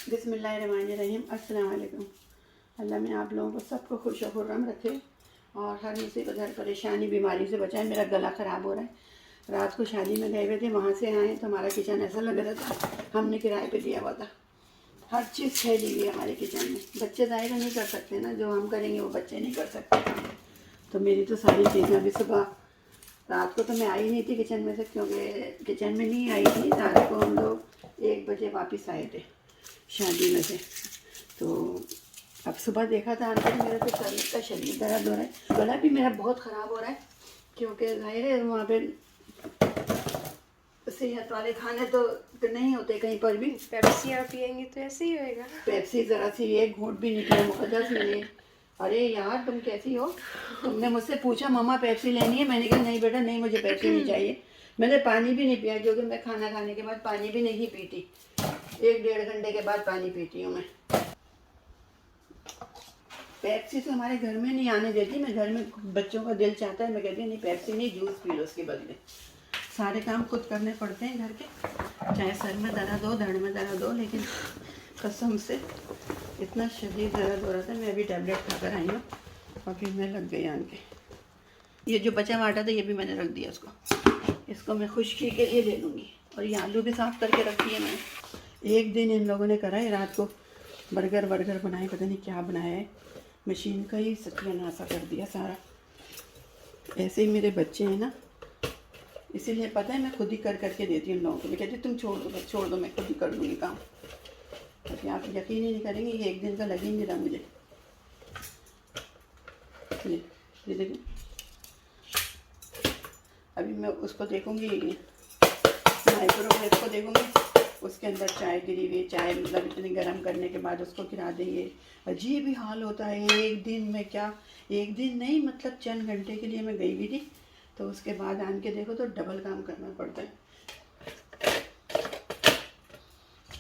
बिस्मिल्लाहिर्रहमानिर्रहीम। अस्सलाम वालेकुम। अल्लाह में आप लोगों को सबको खुश और खुर्रम रखे और हर मुसीबत हर परेशानी बीमारी से बचाए। मेरा गला ख़राब हो रहा है। रात को शादी में गए हुए थे, वहाँ से आए तो हमारा किचन ऐसा लग रहा था हमने किराए पे दिया हुआ था। हर चीज़ फैली हुई है हमारे किचन में। बच्चे ज़ाहिर नहीं कर सकते ना, जो हम करेंगे वो बच्चे नहीं कर सकते। तो मेरी तो सारी चीज़ें अभी सुबह रात को तो मैं आई नहीं थी किचन में से, क्योंकि किचन में नहीं आई थी। रात को हम लोग 1 बजे वापस आए थे शादी में से। तो अब सुबह देखा था अंदर मेरा तो सर का शरीर दर्द हो रहा है, गला भी मेरा बहुत ख़राब हो रहा है, क्योंकि जाहिर है वहाँ पे सेहत वाले खाने तो नहीं होते कहीं पर भी। पेप्सी आप पियेंगी तो ऐसे ही होएगा। पेप्सी ज़रा सी एक घूंट भी निकला मुकद्दस मैंने। अरे यार तुम कैसी हो? तुमने मुझसे पूछा मम्मा पेप्सी लेनी है, मैंने कहा नहीं बेटा नहीं, मुझे पेप्सी नहीं चाहिए। मैंने पानी भी नहीं पिया, क्योंकि मैं खाना खाने के बाद पानी भी नहीं पीती। 1-1.5 घंटे के बाद पानी पीती हूँ मैं। पेप्सी तो हमारे घर में नहीं आने देती मैं। घर में बच्चों का दिल चाहता है, मैं कहती हूँ नहीं पेप्सी नहीं, जूस पी लो उसके बदले। सारे काम खुद करने पड़ते हैं घर के, चाहे सर में दर्द हो धड़ में दर्द हो, लेकिन कसम से इतना शदीद दर्द हो रहा था। मैं अभी टैबलेट खाकर आई हूँ और फिर मैं लग गई आन के। ये जो बचा हुआ आटा था ये भी मैंने रख दिया इसको मैं खुश्की के लिए ले लूँगी। और ये आलू भी साफ़ करके रख दिए मैंने। एक दिन इन लोगों ने करा है रात को बर्गर बनाए, पता नहीं क्या बनाया है, मशीन का ही सत्यानाशा कर दिया सारा। ऐसे ही मेरे बच्चे हैं ना, इसीलिए पता है मैं खुद ही कर करके देती हूँ इन लोगों को। मैं कहती तुम छोड़ दो मैं खुद ही कर लूँगी काम। क्योंकि आप यकीन ही नहीं करेंगे, ये एक दिन का लग ही नहीं रहा मुझे। ये देखिए, अभी मैं उसको देखूँगी, माइक्रोवेव को देखूँगी, उसके अंदर चाय गिरी हुई। चाय मतलब इतनी गर्म करने के बाद उसको गिरा देंगे। अजीब ही हाल होता है। एक दिन में क्या, एक दिन नहीं मतलब चंद घंटे के लिए मैं गई हुई थी, तो उसके बाद आन के देखो तो डबल काम करना पड़ता है।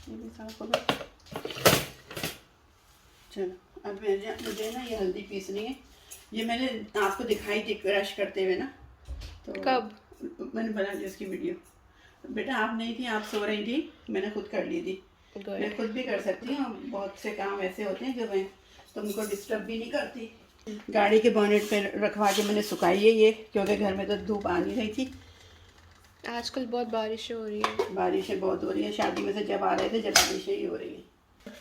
ये भी साफ हो गया। चलो अब मुझे ना ये हल्दी पीसनी है। ये मैंने आपको दिखाई थी क्रश करते हुए ना, तो कब मैंने बना दी उसकी वीडियो। बेटा आप नहीं थी, आप सो रही थी, मैंने खुद कर ली थी। मैं खुद भी कर सकती हूँ, बहुत से काम ऐसे होते हैं जो मैं तुमको डिस्टर्ब भी नहीं करती। गाड़ी के बोनेट पे रखवा के मैंने सुखाई है ये, क्योंकि घर में तो धूप आ नहीं रही थी। आजकल बहुत बारिश हो रही है। बारिशें बहुत हो रही है। शादी में से जब आ रहे थे जब बारिशें ही हो रही है।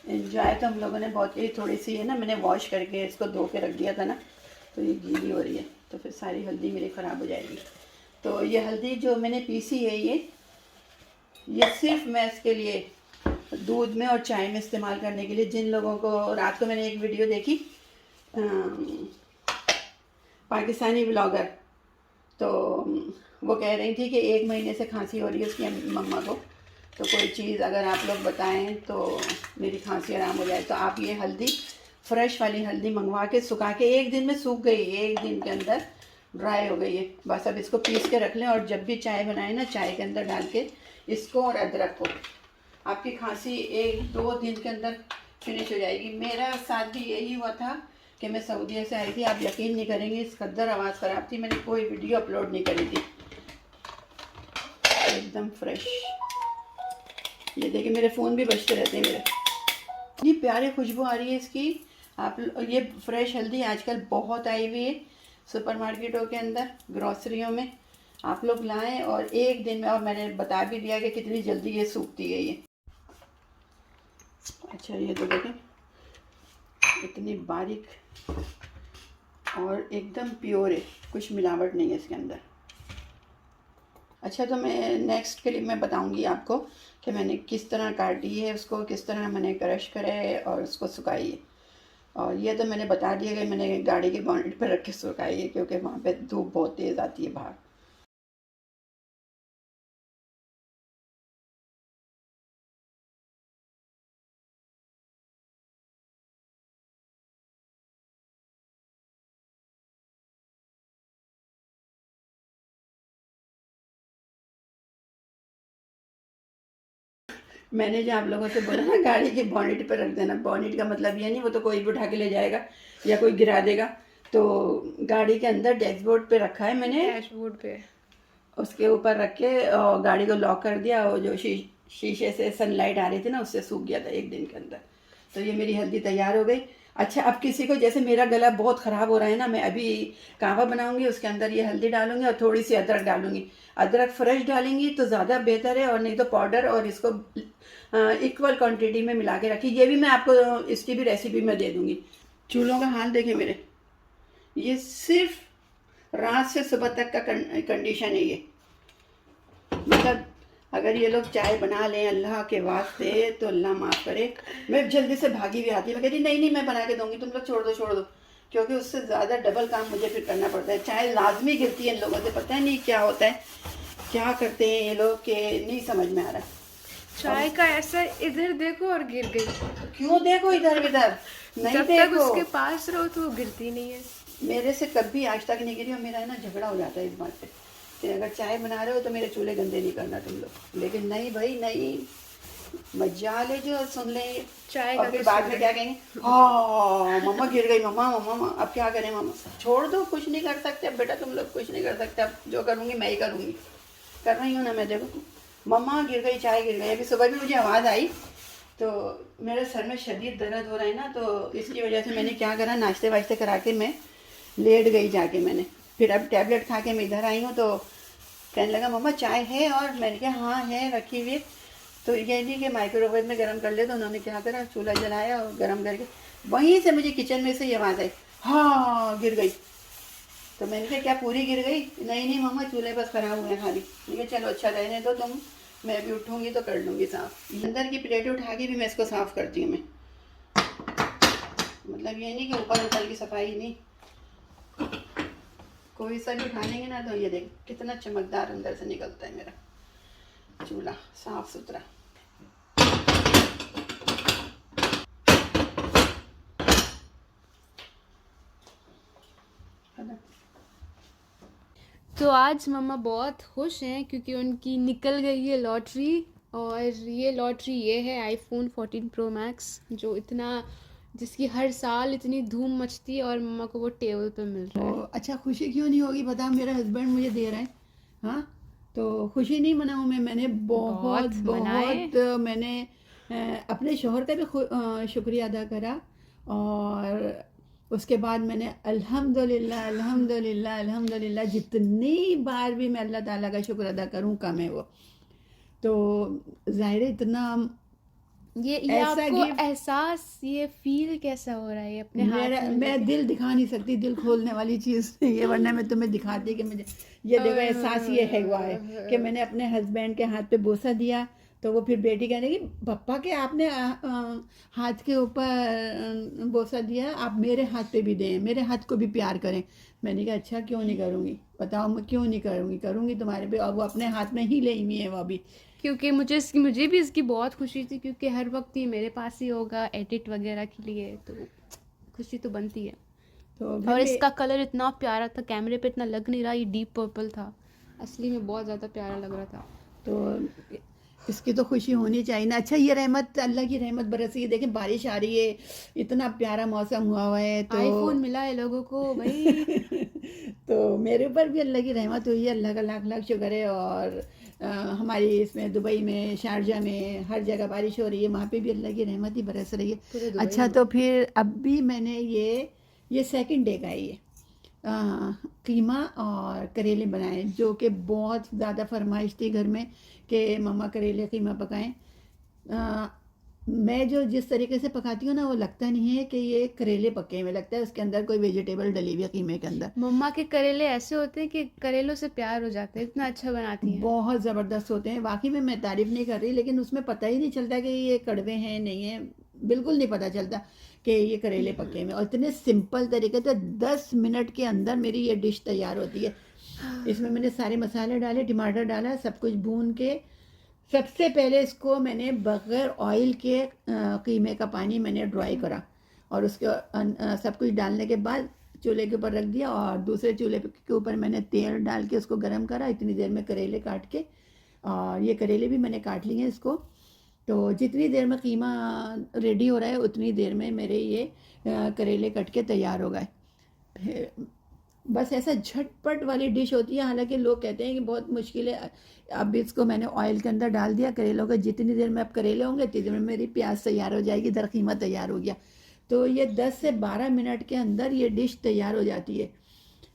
एंजॉय तो हम लोगों ने बहुत की। थोड़ी सी है ना, मैंने वॉश करके इसको धो के रख दिया था ना, तो ये गीली हो रही है, तो फिर सारी हल्दी मेरी ख़राब हो जाएगी। तो ये हल्दी जो मैंने पीसी है ये सिर्फ मैं इसके लिए दूध में और चाय में इस्तेमाल करने के लिए। जिन लोगों को रात को मैंने एक वीडियो देखी पाकिस्तानी ब्लॉगर, तो वो कह रही थी कि 1 महीने से खांसी हो रही है उसकी मम्मा को, तो कोई चीज़ अगर आप लोग बताएं तो मेरी खांसी आराम हो जाए। तो आप ये हल्दी, फ्रेश वाली हल्दी मंगवा के सुखा के 1 दिन में सूख गई, 1 दिन के अंदर ड्राई हो गई है। बस अब इसको पीस के रख लें और जब भी चाय बनाए ना, चाय के अंदर डाल के इसको और अदरक को, आपकी खांसी 1-2 दिन के अंदर फिनिश हो जाएगी। मेरा साथ भी यही हुआ था कि मैं सऊदीया से आई थी। आप यकीन नहीं करेंगे, इस कदर आवाज़ ख़राब थी, मैंने कोई वीडियो अपलोड नहीं करी थी। एकदम फ्रेश। ये देखिए मेरे फ़ोन भी बजते रहते हैं मेरे। इतनी प्यारी खुशबू आ रही है इसकी। आप ये फ्रेश हल्दी आजकल बहुत आई हुई है सुपरमार्केटों के अंदर, ग्रॉसरियों में। आप लोग लाएं और 1 दिन में, और मैंने बता भी दिया कि कितनी जल्दी ये सूखती है ये। अच्छा ये तो देखें इतनी बारीक और एकदम प्योर है, कुछ मिलावट नहीं है इसके अंदर। अच्छा तो मैं नेक्स्ट क्लिप में बताऊंगी आपको कि मैंने किस तरह काटी है उसको, किस तरह मैंने क्रश करे और उसको सुखाई है। और ये तो मैंने बता दिया कि मैंने गाड़ी के बॉनेट पर रख के सुखाई है, क्योंकि वहाँ पे धूप बहुत तेज़ आती है बाहर। मैंने जो आप लोगों से बोला ना गाड़ी के बॉनेट पर रख देना, बॉनेट का मतलब ये नहीं वो तो कोई भी उठा के ले जाएगा या कोई गिरा देगा। तो गाड़ी के अंदर डैशबोर्ड पे रखा है मैंने, डैशबोर्ड पे उसके ऊपर रख के और गाड़ी को लॉक कर दिया। और जो शीशे से सनलाइट आ रही थी ना, उससे सूख गया था एक दिन के अंदर। तो ये मेरी हल्दी तैयार हो गई। अच्छा, अब किसी को जैसे मेरा गला बहुत ख़राब हो रहा है ना, मैं अभी कहवा बनाऊंगी, उसके अंदर ये हल्दी डालूंगी और थोड़ी सी अदरक डालूंगी। अदरक फ्रेश डालेंगी तो ज़्यादा बेहतर है, और नहीं तो पाउडर, और इसको इक्वल क्वांटिटी में मिला के रखी। ये भी मैं आपको इसकी भी रेसिपी मैं दे दूंगी। चूल्हों का हाल देखें मेरे, ये सिर्फ रात से सुबह तक का कंडीशन है ये। मतलब अगर ये लोग चाय बना लें अल्लाह के वास्ते तो अल्लाह माफ़ करे, मैं जल्दी से भागी भी आती। मैं कहती नहीं नहीं, मैं बना के दूंगी, तुम लोग छोड़ दो, क्योंकि उससे ज़्यादा डबल काम मुझे फिर करना पड़ता है। चाय लाजमी गिरती है इन लोगों से, पता है नहीं क्या होता है, क्या करते हैं ये लोग कि नहीं समझ में आ रहा। चाय का ऐसा इधर देखो और गिर गई। क्यों देखो इधर उधर, नहीं जब तक देखो, उसके पास रहो तो वो गिरती नहीं है। मेरे से कभी आज तक नहीं गिरी, और मेरा है ना झगड़ा हो जाता है इस बात पे कि अगर चाय बना रहे हो तो मेरे चूल्हे गंदे नहीं करना तुम लोग। लेकिन नहीं भाई नहीं, मजा ले जो सुन ले। चाय और का फिर तो बाद में क्या कहेंगे, हाँ मम्मा गिर गई, मम्मा मम्मा अब क्या करें मम्मा। छोड़ दो, कुछ नहीं कर सकते अब बेटा, तुम लोग कुछ नहीं कर सकते। अब जो करूँगी मैं ही करूँगी, कर रही हूँ ना मैं। देखो मम्मा गिर गई, चाय गिर गई। अभी सुबह भी मुझे आवाज़ आई तो मेरे सर में शदीद दर्द हो रहा है ना, तो इसकी वजह से मैंने क्या करा, नाश्ते वाश्ते करा के मैं लेट गई जाके। मैंने फिर अब टैबलेट खा के मैं इधर आई हूँ, तो कहने लगा मम्मा चाय है, और मैंने कहा हाँ है रखी हुई। तो ये नहीं कि माइक्रोवेव में गर्म कर ले, तो उन्होंने क्या करा, चूल्हा जलाया और गर्म करके वहीं से मुझे किचन में से ये आवाज़ आई, हाँ गिर गई। तो मैंने कहा क्या पूरी गिर गई? नहीं नहीं मम्मा, चूल्हे बस खराब हुए हैं खाली। मैंने कहा चलो अच्छा रहने दो तुम, मैं भी उठूँगी तो कर लूँगी साफ़। अंदर की प्लेट उठा के भी मैं इसको साफ़ करती हूँ मैं। मतलब ये नहीं कि ऊपर ऊपर की सफाई नहीं, कोई सा भी उठा लेंगे ना तो ये देख कितना चमकदार अंदर से निकलता है मेरा चूल्हा, साफ सुथरा। तो आज मम्मा बहुत खुश हैं क्योंकि उनकी निकल गई है लॉटरी, और ये लॉटरी ये है आईफोन 14 प्रो मैक्स, जो इतना जिसकी हर साल इतनी धूम मचती है, और मम्मा को वो टेबल पे मिल रहा है। अच्छा खुशी क्यों नहीं होगी बता, मेरा हस्बैंड मुझे दे रहा है। हाँ तो खुशी नहीं मनाऊँ मैं? मैंने बहुत मनाए। बहुत मैंने अपने शोहर का भी शुक्रिया अदा करा, और उसके बाद मैंने अल्हम्दुलिल्लाह अल्हम्दुलिल्लाह अल्हम्दुलिल्लाह, जितनी बार भी मैं अल्लाह ताला का शुक्र अदा करूँ कम है वो। तो जाहिर है इतना ये ऐसा आपको गिफ्ट एहसास, ये फील कैसा हो रहा है अपने हाथ मेरा, में मैं लेके? दिल दिखा नहीं सकती, दिल खोलने वाली चीज़ नहीं है, वरना मैं तुम्हें दिखाती कि मुझे ये देखो एहसास ये है हुआ है कि मैंने अपने हस्बैंड के हाथ पे बोसा दिया। तो वो फिर बेटी कहने की पप्पा के आपने हाथ के ऊपर बोसा दिया, आप मेरे हाथ पे भी दें, मेरे हाथ को भी प्यार करें। मैंने कहा अच्छा क्यों नहीं करूँगी, बताओ मैं क्यों नहीं करूँगी, करूँगी तुम्हारे पे। और वो अपने हाथ में ही ले हुई है वो अभी। क्योंकि मुझे भी इसकी बहुत खुशी थी, क्योंकि हर वक्त ये मेरे पास ही होगा एडिट वगैरह के लिए, तो खुशी तो बनती है। तो और घर में इसका कलर इतना प्यारा था, कैमरे पे इतना लग नहीं रहा, ये डीप पर्पल था, असली में बहुत ज़्यादा प्यारा लग रहा था। तो इसकी तो खुशी होनी चाहिए ना। अच्छा ये रहमत, अल्लाह की रहमत बरस रही है, देखें बारिश आ रही है, इतना प्यारा मौसम हुआ है। तो आईफोन मिला है लोगों को भाई। तो मेरे ऊपर भी अल्लाह की रहमत हुई है, अल्लाह का लाख लाख शुक्र है। और हमारी इसमें दुबई में, शारजा में, हर जगह बारिश हो रही है, वहाँ पे भी अल्लाह की रहमत ही बरस रही पूरे है। दुबई अच्छा में। तो फिर अब भी मैंने ये सेकंड डे का है ये कीमा और करेले बनाए, जो कि बहुत ज़्यादा फरमाइश थी घर में कि मम्मा करेले कीमा पकाएं। मैं जो जिस तरीके से पकाती हूँ ना, वो लगता नहीं है कि ये करेले पके हुए, लगता है उसके अंदर कोई वेजिटेबल डली हुई है कीमे के अंदर। मम्मा के करेले ऐसे होते हैं कि करेलों से प्यार हो जाता है, इतना अच्छा बनाती हैं। बहुत ज़बरदस्त होते हैं वाकई में, मैं तारीफ़ नहीं कर रही, लेकिन उसमें पता ही नहीं चलता कि ये कड़वे हैं नहीं है, बिल्कुल नहीं पता चलता कि ये करेले पके हुए। और इतने सिंपल तरीके से 10 मिनट के अंदर मेरी ये डिश तैयार होती है। इसमें मैंने सारे मसाले डाले, टमाटर डाला, सब कुछ भून के, सबसे पहले इसको मैंने बग़ैर ऑयल के कीमे का पानी मैंने ड्राई करा, और उसके सब कुछ डालने के बाद चूल्हे के ऊपर रख दिया, और दूसरे चूल्हे के ऊपर मैंने तेल डाल के उसको गर्म करा। इतनी देर में करेले काट के, और ये करेले भी मैंने काट लिए इसको। तो जितनी देर में कीमा रेडी हो रहा है उतनी देर में मेरे ये करेले कट के तैयार हो गए। फिर बस ऐसा झटपट वाली डिश होती है। हालांकि लोग कहते हैं कि बहुत मुश्किल है। अब इसको मैंने ऑयल के अंदर डाल दिया करेलों को, जितनी देर में अब करेले होंगे उतनी देर में मेरी प्याज तैयार हो जाएगी, दरखीमा तैयार हो गया। तो ये 10 से 12 मिनट के अंदर ये डिश तैयार हो जाती है।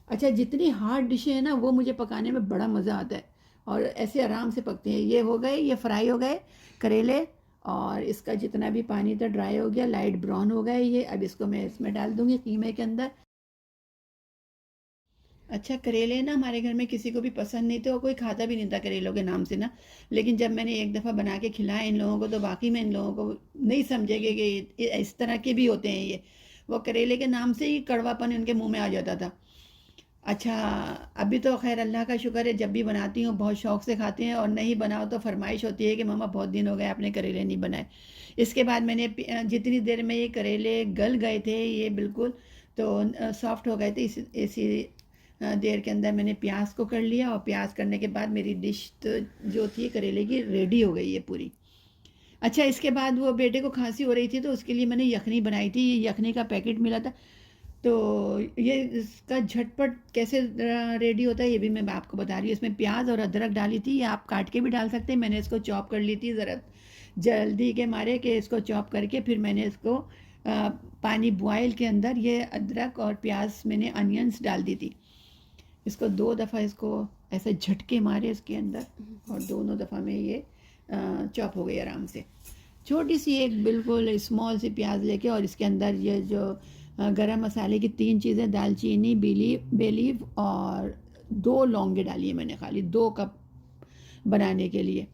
अच्छा, जितनी हार्ड डिशें हैं ना वो मुझे पकाने में बड़ा मज़ा आता है, और ऐसे आराम से पकते हैं। ये हो गए, ये फ्राई हो गए करेले, और इसका जितना भी पानी था ड्राई हो गया, लाइट ब्राउन हो गए ये। अब इसको मैं इसमें डाल दूंगी कीमे के अंदर। अच्छा, करेले ना हमारे घर में किसी को भी पसंद नहीं थे और कोई खाता भी नहीं था करेलों के नाम से ना। लेकिन जब मैंने एक दफ़ा बना के खिलाया इन लोगों को तो वाकई में इन लोगों को नहीं समझेंगे कि इस तरह के भी होते हैं ये। वो करेले के नाम से ही कड़वापन उनके मुंह में आ जाता था। अच्छा, अभी तो खैर अल्लाह का शुक्र है, जब भी बनाती हूँ बहुत शौक से खाते हैं, और नहीं बनाओ तो फरमाइश होती है कि मम्मा बहुत दिन हो गए आपने करेले नहीं बनाए। इसके बाद मैंने जितनी देर में ये करेले गल गए थे ये बिल्कुल, तो सॉफ्ट हो गए थे, इसी देर के अंदर मैंने प्याज को कर लिया, और प्याज करने के बाद मेरी डिश तो जो थी करेले की रेडी हो गई है पूरी। अच्छा, इसके बाद वो बेटे को खांसी हो रही थी तो उसके लिए मैंने यखनी बनाई थी। ये यखनी का पैकेट मिला था, तो ये इसका झटपट कैसे रेडी होता है ये भी मैं आपको बता रही हूँ। इसमें प्याज और अदरक डाली थी, ये आप काट के भी डाल सकते हैं। मैंने इसको चॉप कर ली थी ज़रा जल्दी के मारे, कि इसको चॉप करके फिर मैंने इसको पानी बॉयल के अंदर ये अदरक और प्याज मैंने अनियंस डाल दी थी। इसको 2 दफ़ा इसको ऐसे झटके मारे इसके अंदर, और दोनों दफ़ा में ये चॉप हो गई आराम से। छोटी सी एक बिल्कुल स्मॉल सी प्याज लेके, और इसके अंदर ये जो गरम मसाले की 3 चीज़ें, दालचीनी, बेलीफ और 2 लौंगे डाली है मैंने, खाली 2 कप बनाने के लिए।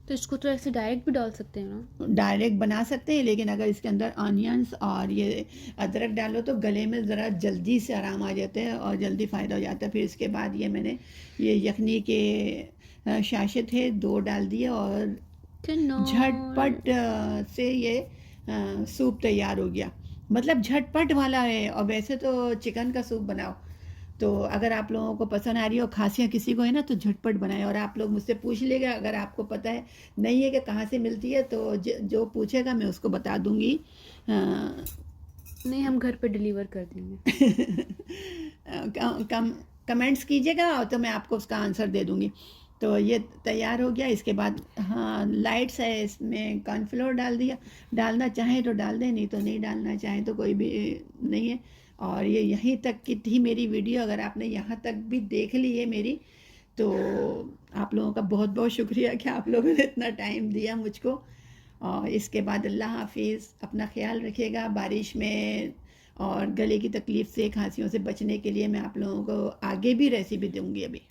तो इसको तो ऐसे डायरेक्ट भी डाल सकते हैं ना? डायरेक्ट बना सकते हैं, लेकिन अगर इसके अंदर ऑनियंस और ये अदरक डालो तो गले में ज़रा जल्दी से आराम आ जाता है और जल्दी फ़ायदा हो जाता है। फिर इसके बाद ये मैंने ये यखनी के शाशे थे 2 डाल दिए, और झटपट से ये सूप तैयार हो गया। मतलब झटपट वाला है। और वैसे तो चिकन का सूप बनाओ, तो अगर आप लोगों को पसंद आ रही हो, खांसियाँ किसी को है ना, तो झटपट बनाए। और आप लोग मुझसे पूछ लेगा, अगर आपको पता है नहीं है कि कहाँ से मिलती है तो जो पूछेगा मैं उसको बता दूंगी। नहीं, हम घर पे डिलीवर कर देंगे। कमेंट्स कीजिएगा तो मैं आपको उसका आंसर दे दूंगी। तो ये तैयार हो गया। इसके बाद हाँ, लाइट्स है, इसमें कॉर्नफ्लोर डाल दिया। डालना चाहें तो डाल दें, नहीं तो नहीं डालना चाहें तो कोई भी नहीं है। और ये यहीं तक की थी मेरी वीडियो। अगर आपने यहाँ तक भी देख ली है मेरी, तो आप लोगों का बहुत बहुत शुक्रिया कि आप लोगों ने इतना टाइम दिया मुझको। और इसके बाद अल्लाह हाफिज़, अपना ख्याल रखिएगा। बारिश में और गले की तकलीफ़ से, खांसियों से बचने के लिए मैं आप लोगों को आगे भी रेसिपी दूँगी अभी।